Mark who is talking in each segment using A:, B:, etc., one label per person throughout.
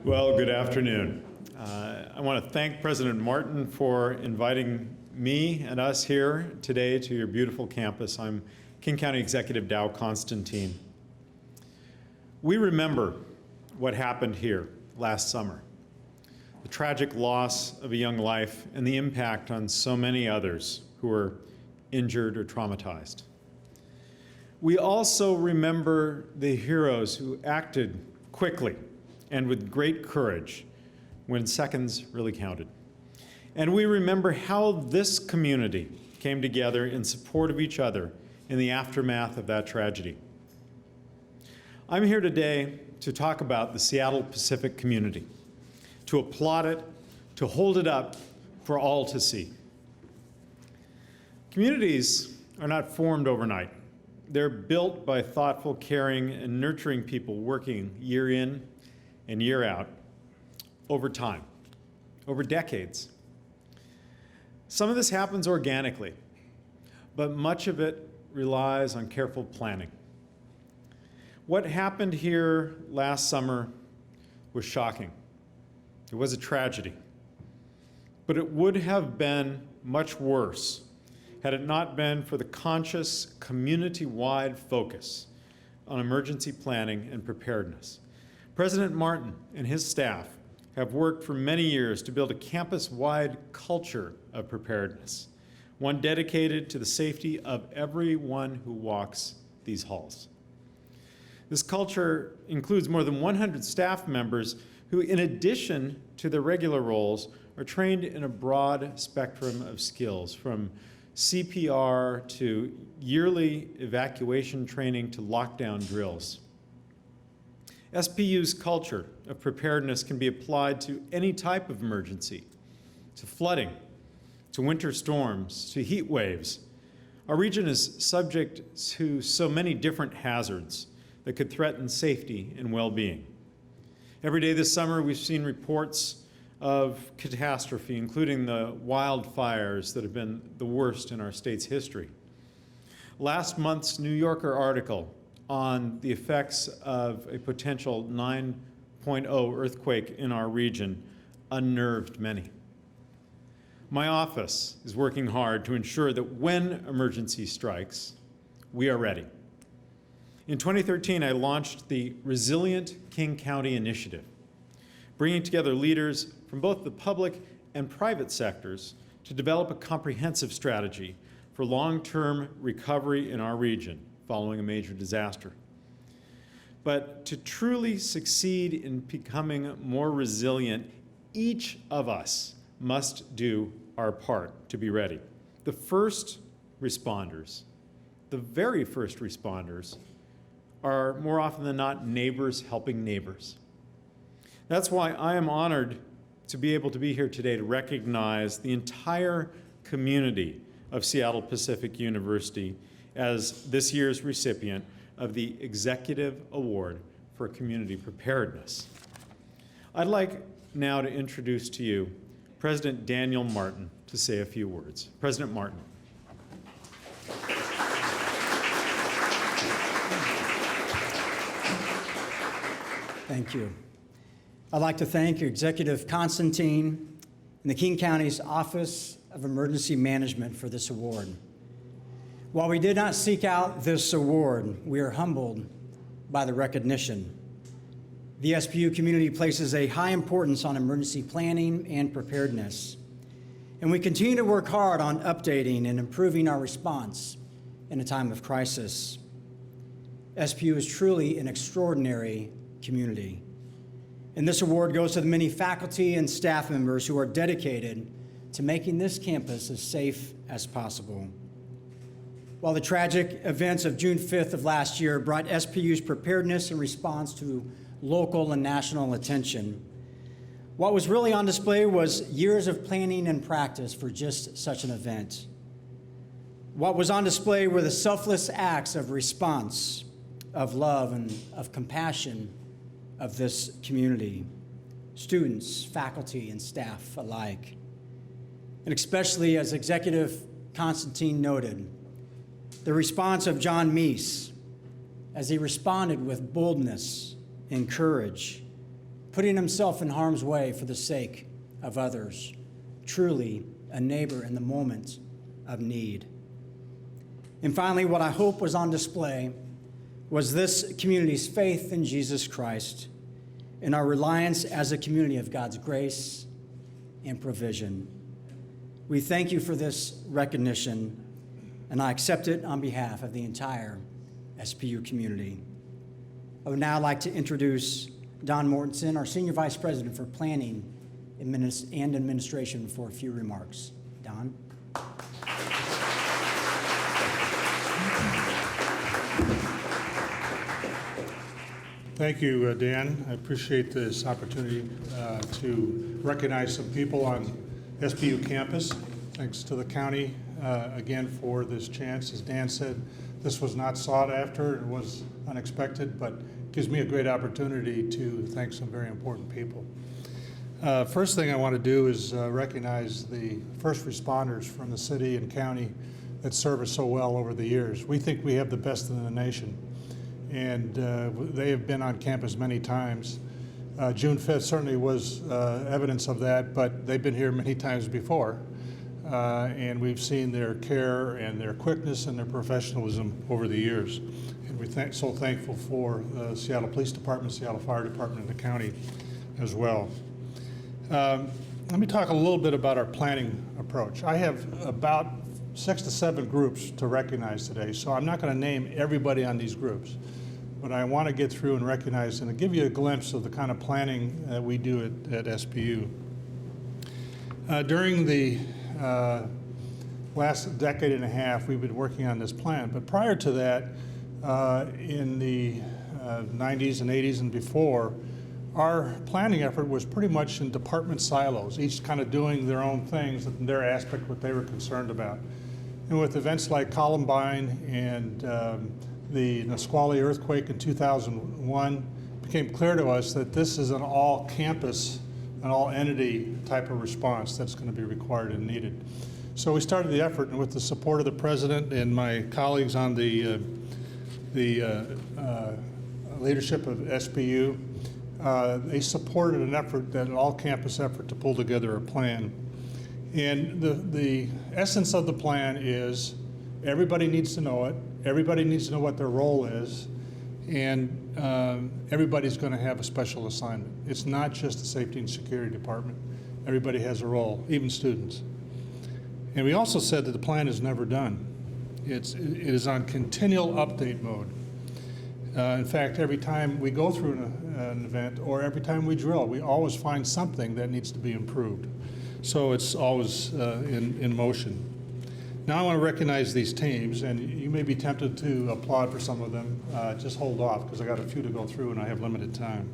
A: Well, good afternoon. I want to thank President Martin for inviting me and us here today to your beautiful campus. I'm King County Executive Dow Constantine. We remember what happened here last summer, the tragic loss of a young life and the impact on so many others who were injured or traumatized. We also remember the heroes who acted quickly and with great courage when seconds really counted. And we remember how this community came together in support of each other in the aftermath of that tragedy. I'm here today to talk about the Seattle Pacific community, to applaud it, to hold it up for all to see. Communities are not formed overnight. They're built by thoughtful, caring, and nurturing people working year in and year out, over time, over decades. Some of this happens organically, but much of it relies on careful planning. What happened here last summer was shocking. It was a tragedy, but it would have been much worse had it not been for the conscious, community-wide focus on emergency planning and preparedness. President Martin and his staff have worked for many years to build a campus-wide culture of preparedness, one dedicated to the safety of everyone who walks these halls. This culture includes more than 100 staff members who, in addition to their regular roles, are trained in a broad spectrum of skills, from CPR to yearly evacuation training to lockdown drills. SPU's culture of preparedness can be applied to any type of emergency, to flooding, to winter storms, to heat waves. Our region is subject to so many different hazards that could threaten safety and well-being. Every day this summer, we've seen reports of catastrophe, including the wildfires that have been the worst in our state's history. Last month's New Yorker article on the effects of a potential 9.0 earthquake in our region unnerved many. My office is working hard to ensure that when emergency strikes, we are ready. In 2013, I launched the Resilient King County Initiative, bringing together leaders from both the public and private sectors to develop a comprehensive strategy for long-term recovery in our region following a major disaster. But to truly succeed in becoming more resilient, each of us must do our part to be ready. The first responders, the very first responders, are more often than not neighbors helping neighbors. That's why I am honored to be able to be here today to recognize the entire community of Seattle Pacific University as this year's recipient of the Executive Award for Community Preparedness. I'd like now to introduce to you President Daniel Martin to say a few words. President Martin.
B: Thank you. I'd like to thank Executive Constantine and the King County's Office of Emergency Management for this award. While we did not seek out this award, we are humbled by the recognition. The SPU community places a high importance on emergency planning and preparedness, and we continue to work hard on updating and improving our response in a time of crisis. SPU is truly an extraordinary community, and this award goes to the many faculty and staff members who are dedicated to making this campus as safe as possible. While the tragic events of June 5th of last year brought SPU's preparedness and response to local and national attention, what was really on display was years of planning and practice for just such an event. What was on display were the selfless acts of response, of love, and of compassion of this community, students, faculty, and staff alike. And especially, as Executive Constantine noted, the response of John Meese as he responded with boldness and courage putting himself in harm's way for the sake of others, truly a neighbor in the moment of need. And finally, what I hope was on display was this community's faith in Jesus Christ and our reliance as a community of God's grace and provision. We thank you for this recognition, and I accept it on behalf of the entire SPU community. I would now like to introduce Don Mortensen, our Senior Vice President for Planning and Administration, for a few remarks. Don?
C: Thank you, Dan. I appreciate this opportunity to recognize some people on SPU campus. Thanks to the county again for this chance. As Dan said, this was not sought after. It was unexpected, but gives me a great opportunity to thank some very important people. First thing I want to do is recognize the first responders from the city and county that serve us so well over the years. We think we have the best in the nation, and they have been on campus many times. June 5th certainly was evidence of that, but they've been here many times before, and we've seen their care and their quickness and their professionalism over the years. And we're so thankful for the Seattle Police Department, Seattle Fire Department, and the county as well. Let me talk a little bit about our planning approach. I have about 6 to 7 groups to recognize today, so I'm not going to name everybody on these groups, but I want to get through and recognize and give you a glimpse of the kind of planning that we do at SPU. During the last decade and a half, we've been working on this plan, but prior to that, in the 90s and 80s and before, our planning effort was pretty much in department silos, each kind of doing their own things, their aspect, what they were concerned about. And with events like Columbine and the Nisqually earthquake in 2001, it became clear to us that this is an all-campus, an all-entity type of response that's going to be required and needed. So we started the effort, and with the support of the president and my colleagues on the leadership of SPU, they supported an effort, an all-campus effort, to pull together a plan. And the essence of the plan is everybody needs to know it, everybody needs to know what their role is, and everybody's going to have a special assignment. It's not just the safety and security department. Everybody has a role, even students. And we also said that the plan is never done. It is on continual update mode. In fact, every time we go through an event or every time we drill, we always find something that needs to be improved. So it's always in motion. Now I want to recognize these teams, and you may be tempted to applaud for some of them. Just hold off, because I got a few to go through and I have limited time.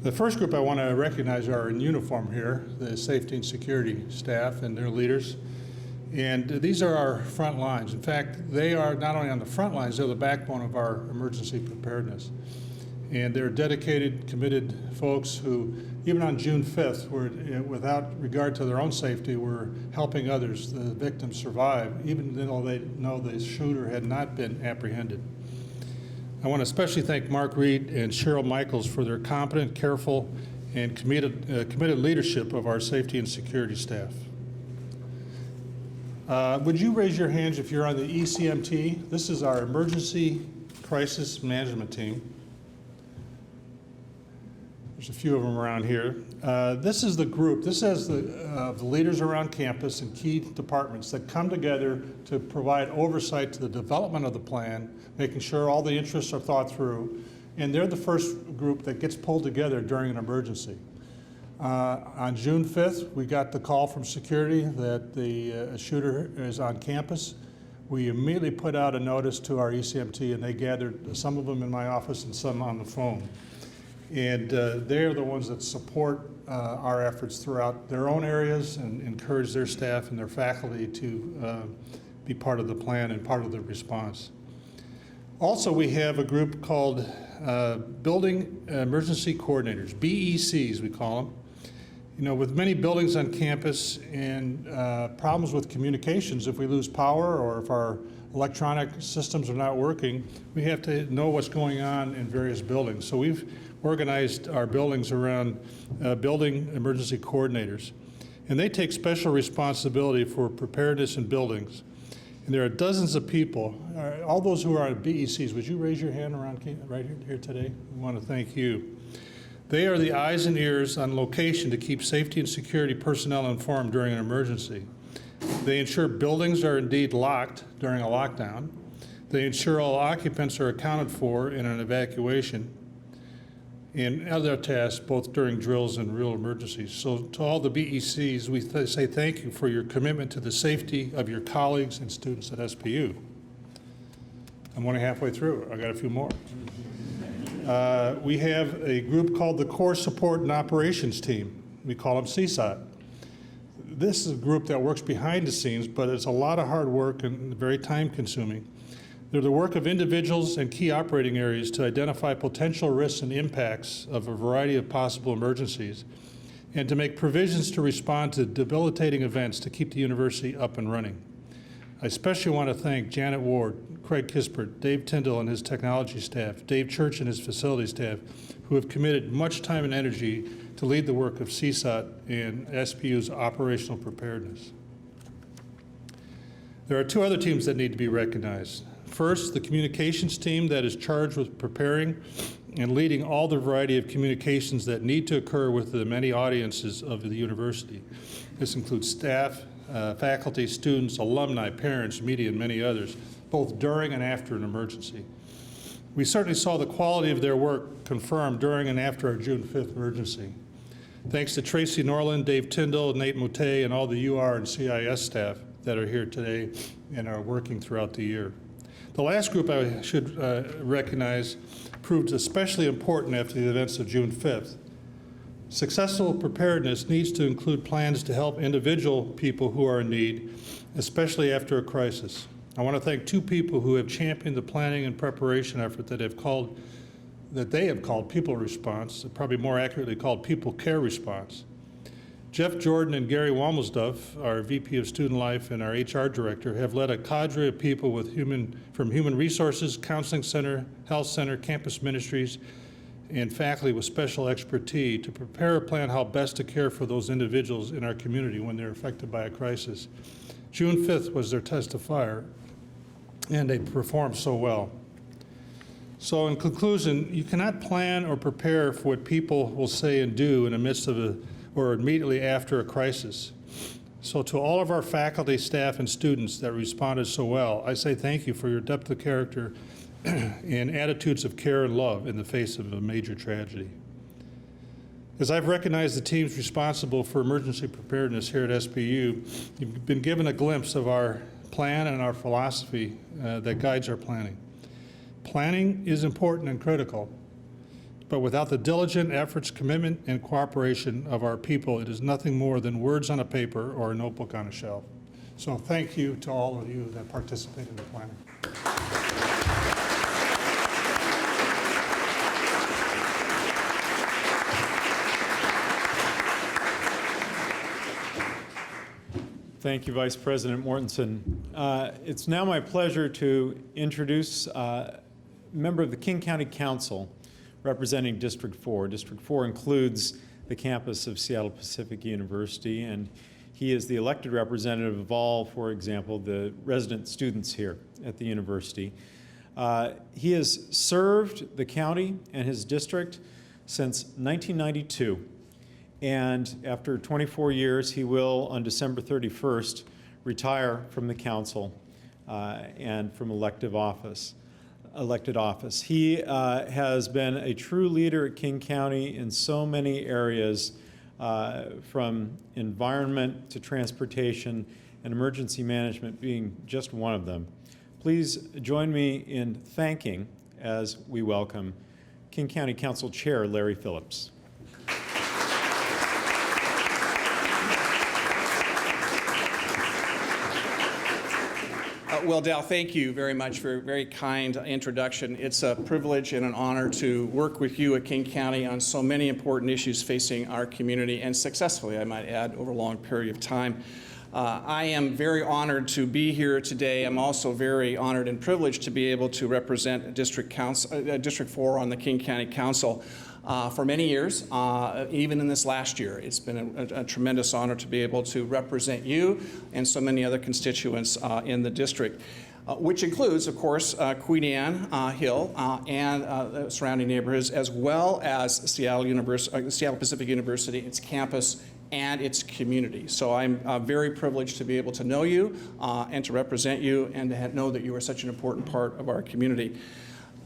C: The first group I want to recognize are in uniform here, the safety and security staff and their leaders. And these are our front lines. In fact, they are not only on the front lines, they're the backbone of our emergency preparedness. And they're dedicated, committed folks who, even on June 5th, were, without regard to their own safety, were helping others, the victims, survive, even though they know the shooter had not been apprehended. I want to especially thank Mark Reed and Cheryl Michaels for their competent, careful, and committed leadership of our safety and security staff. Would you raise your hands if you're on the ECMT? This is our Emergency Crisis Management Team. There's a few of them around here. This is the group. This has the leaders around campus and key departments that come together to provide oversight to the development of the plan, making sure all the interests are thought through, and they're the first group that gets pulled together during an emergency. On June 5th, we got the call from security that the shooter is on campus. We immediately put out a notice to our ECMT, and they gathered some of them in my office and some on the phone. And they're the ones that support our efforts throughout their own areas and encourage their staff and their faculty to be part of the plan and part of the response. Also, we have a group called Building Emergency Coordinators, BECs we call them. You know, with many buildings on campus and problems with communications, if we lose power or if our electronic systems are not working, we have to know what's going on in various buildings. So we've organized our buildings around building emergency coordinators. And they take special responsibility for preparedness in buildings. And there are dozens of people, all those who are on BECs, would you raise your hand around right here today? We want to thank you. They are the eyes and ears on location to keep safety and security personnel informed during an emergency. They ensure buildings are indeed locked during a lockdown. They ensure all occupants are accounted for in an evacuation and other tasks, both during drills and real emergencies. So to all the BECs, we say thank you for your commitment to the safety of your colleagues and students at SPU. I'm only halfway through. I got a few more. We have a group called the Core Support and Operations Team. We call them CSOT. This is a group that works behind the scenes, but it's a lot of hard work and very time-consuming. They're the work of individuals and key operating areas to identify potential risks and impacts of a variety of possible emergencies and to make provisions to respond to debilitating events to keep the university up and running. I especially want to thank Janet Ward, Craig Kispert, Dave Tyndall and his technology staff, Dave Church and his facility staff, who have committed much time and energy to lead the work of CSOT and SPU's operational preparedness. There are two other teams that need to be recognized. First, the communications team that is charged with preparing and leading all the variety of communications that need to occur with the many audiences of the university. This includes staff, faculty, students, alumni, parents, media, and many others, both during and after an emergency. We certainly saw the quality of their work confirmed during and after our June 5th emergency. Thanks to Tracy Norland, Dave Tyndall, Nate Motte, and all the UR and CIS staff that are here today and are working throughout the year. The last group I should recognize proved especially important after the events of June 5th. Successful preparedness needs to include plans to help individual people who are in need, especially after a crisis. I want to thank two people who have championed the planning and preparation effort that they have called People Response, probably more accurately called People Care Response. Jeff Jordan and Gary Wamelsduff, our VP of Student Life and our HR Director, have led a cadre of people from Human Resources, Counseling Center, Health Center, Campus Ministries, and faculty with special expertise to prepare a plan how best to care for those individuals in our community when they're affected by a crisis. June 5th was their test of fire, and they performed so well. So in conclusion, you cannot plan or prepare for what people will say and do in the midst of or immediately after a crisis. So to all of our faculty, staff, and students that responded so well, I say thank you for your depth of character and attitudes of care and love in the face of a major tragedy. As I've recognized the teams responsible for emergency preparedness here at SPU, you've been given a glimpse of our plan and our philosophy that guides our planning. Planning is important and critical, but without the diligent efforts, commitment, and cooperation of our people, it is nothing more than words on a paper or a notebook on a shelf. So thank you to all of you that participated in the planning.
A: Thank you, Vice President Mortensen. It's now my pleasure to introduce a member of the King County Council representing District 4. District 4 includes the campus of Seattle Pacific University, and he is the elected representative of all, for example, the resident students here at the university. He has served the county and his district since 1992. And after 24 years, he will, on December 31st, retire from the council and from elected office. He has been a true leader at King County in so many areas, from environment to transportation and emergency management being just one of them. Please join me in thanking, as we welcome, King County Council Chair Larry Phillips.
D: Well, Dal, thank you very much for a very kind introduction. It's a privilege and an honor to work with you at King County on so many important issues facing our community, and successfully, I might add, over a long period of time. I am very honored to be here today. I'm also very honored and privileged to be able to represent District 4 on the King County Council. for many years, even in this last year. It's been a tremendous honor to be able to represent you and so many other constituents in the district. Which includes, of course, Queen Anne Hill and the surrounding neighborhoods, as well as Seattle Pacific University, its campus, and its community. So I'm very privileged to be able to know you and to represent you and to know that you are such an important part of our community.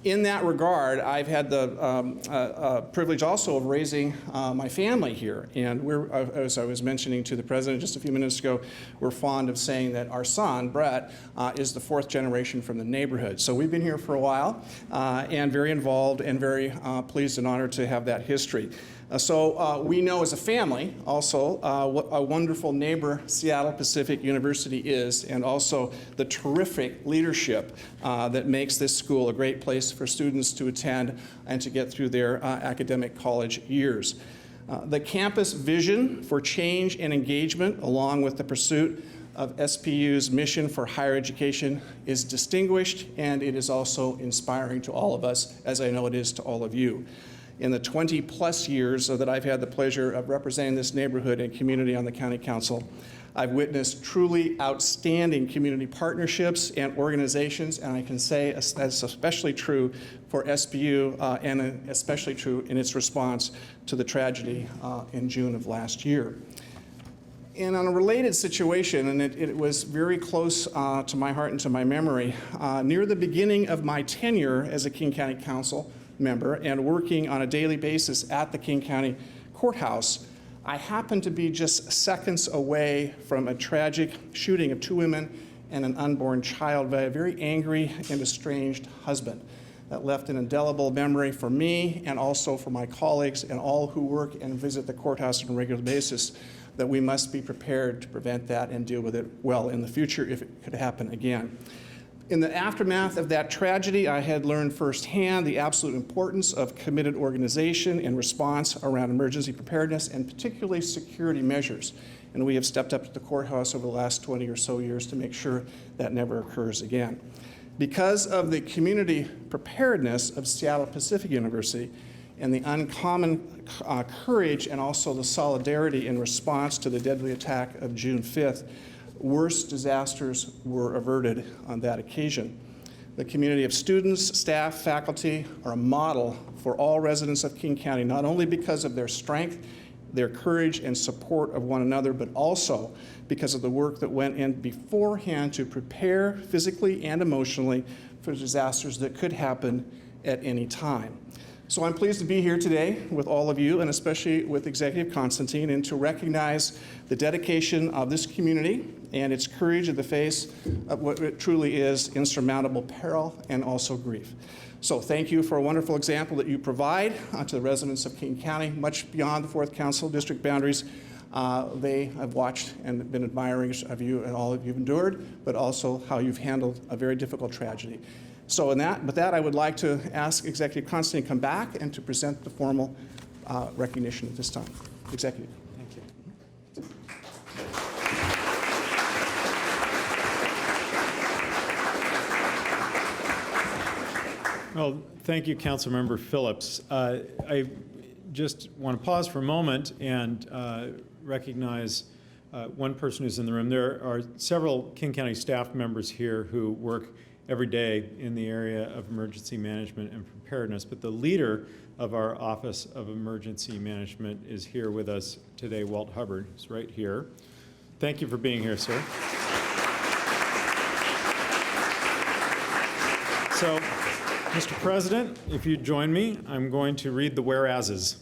D: In that regard, I've had the privilege also of raising my family here. And we're, as I was mentioning to the president just a few minutes ago, we're fond of saying that our son, Brett, is the fourth generation from the neighborhood. So we've been here for a while and very involved and very pleased and honored to have that history. So we know as a family also what a wonderful neighbor Seattle Pacific University is, and also the terrific leadership that makes this school a great place for students to attend and to get through their academic college years. The campus vision for change and engagement, along with the pursuit of SPU's mission for higher education, is distinguished, and it is also inspiring to all of us, as I know it is to all of you. In the 20-plus years that I've had the pleasure of representing this neighborhood and community on the County Council, I've witnessed truly outstanding community partnerships and organizations, and I can say that's especially true for SPU and especially true in its response to the tragedy in June of last year. And on a related situation, and it was very close to my heart and to my memory, near the beginning of my tenure as a King County Council member and working on a daily basis at the King County Courthouse, I happened to be just seconds away from a tragic shooting of two women and an unborn child by a very angry and estranged husband that left an indelible memory for me and also for my colleagues and all who work and visit the courthouse on a regular basis, that we must be prepared to prevent that and deal with it well in the future if it could happen again. In the aftermath of that tragedy, I had learned firsthand the absolute importance of committed organization and response around emergency preparedness and particularly security measures. And we have stepped up to the courthouse over the last 20 or so years to make sure that never occurs again. Because of the community preparedness of Seattle Pacific University and the uncommon courage and also the solidarity in response to the deadly attack of June 5th, worse disasters were averted on that occasion. The community of students, staff, faculty are a model for all residents of King County, not only because of their strength, their courage and support of one another, but also because of the work that went in beforehand to prepare physically and emotionally for disasters that could happen at any time. So I'm pleased to be here today with all of you, and especially with Executive Constantine, and to recognize the dedication of this community and its courage in the face of what it truly is insurmountable peril and also grief. So thank you for a wonderful example that you provide to the residents of King County, much beyond the 4th Council district boundaries. They have watched and been admiring of you and all that you've endured, but also how you've handled a very difficult tragedy. So with that, I would like to ask Executive Constantine to come back and to present the formal recognition at this time. Executive.
A: Thank you. Well, thank you, Councilmember Phillips. I just want to pause for a moment and recognize one person who's in the room. There are several King County staff members here who work every day in the area of emergency management and preparedness, but the leader of our Office of Emergency Management is here with us today, Walt Hubbard, who's right here. Thank you for being here, sir. So, Mr. President, if you'd join me, I'm going to read the whereases.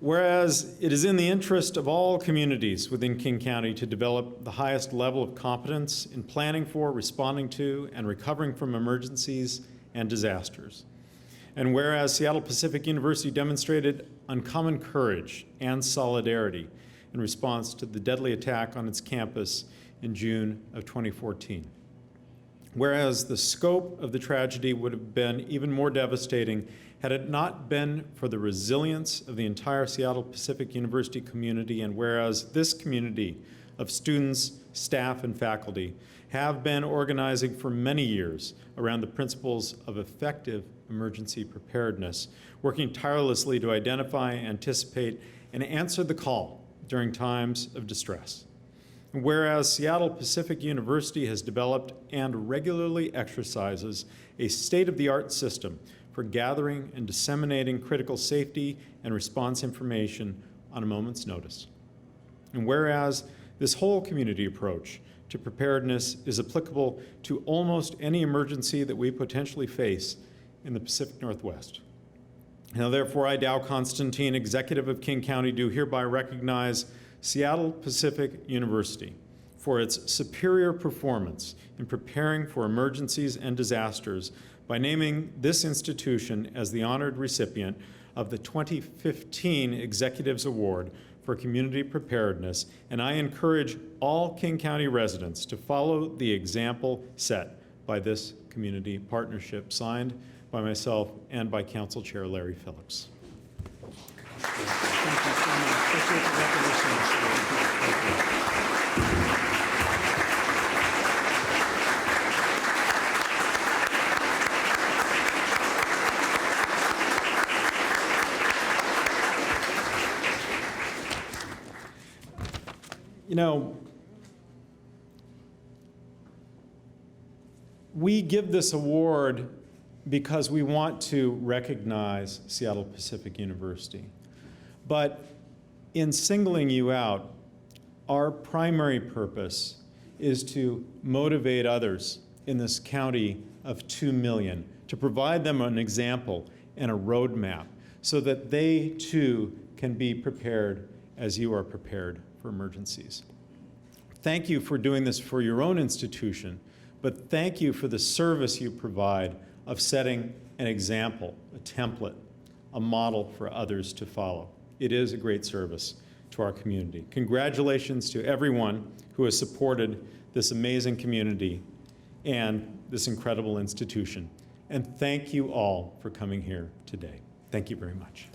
A: Whereas it is in the interest of all communities within King County to develop the highest level of competence in planning for, responding to, and recovering from emergencies and disasters. And whereas Seattle Pacific University demonstrated uncommon courage and solidarity in response to the deadly attack on its campus in June of 2014. Whereas the scope of the tragedy would have been even more devastating had it not been for the resilience of the entire Seattle Pacific University community, and whereas this community of students, staff, and faculty have been organizing for many years around the principles of effective emergency preparedness, working tirelessly to identify, anticipate, and answer the call during times of distress. And whereas Seattle Pacific University has developed and regularly exercises a state-of-the-art system for gathering and disseminating critical safety and response information on a moment's notice. And whereas this whole community approach to preparedness is applicable to almost any emergency that we potentially face in the Pacific Northwest. Now, therefore, I, Dow Constantine, Executive of King County, do hereby recognize Seattle Pacific University for its superior performance in preparing for emergencies and disasters by naming this institution as the honored recipient of the 2015 Executives Award for Community Preparedness, and I encourage all King County residents to follow the example set by this community partnership, signed by myself and by Council Chair Larry Phillips.
B: Thank you so much. Appreciate the recognition.
A: You know, we give this award because we want to recognize Seattle Pacific University. But in singling you out, our primary purpose is to motivate others in this county of 2 million, to provide them an example and a roadmap so that they too can be prepared as you are prepared for emergencies. Thank you for doing this for your own institution, but thank you for the service you provide of setting an example, a template, a model for others to follow. It is a great service to our community. Congratulations to everyone who has supported this amazing community and this incredible institution. And thank you all for coming here today. Thank you very much.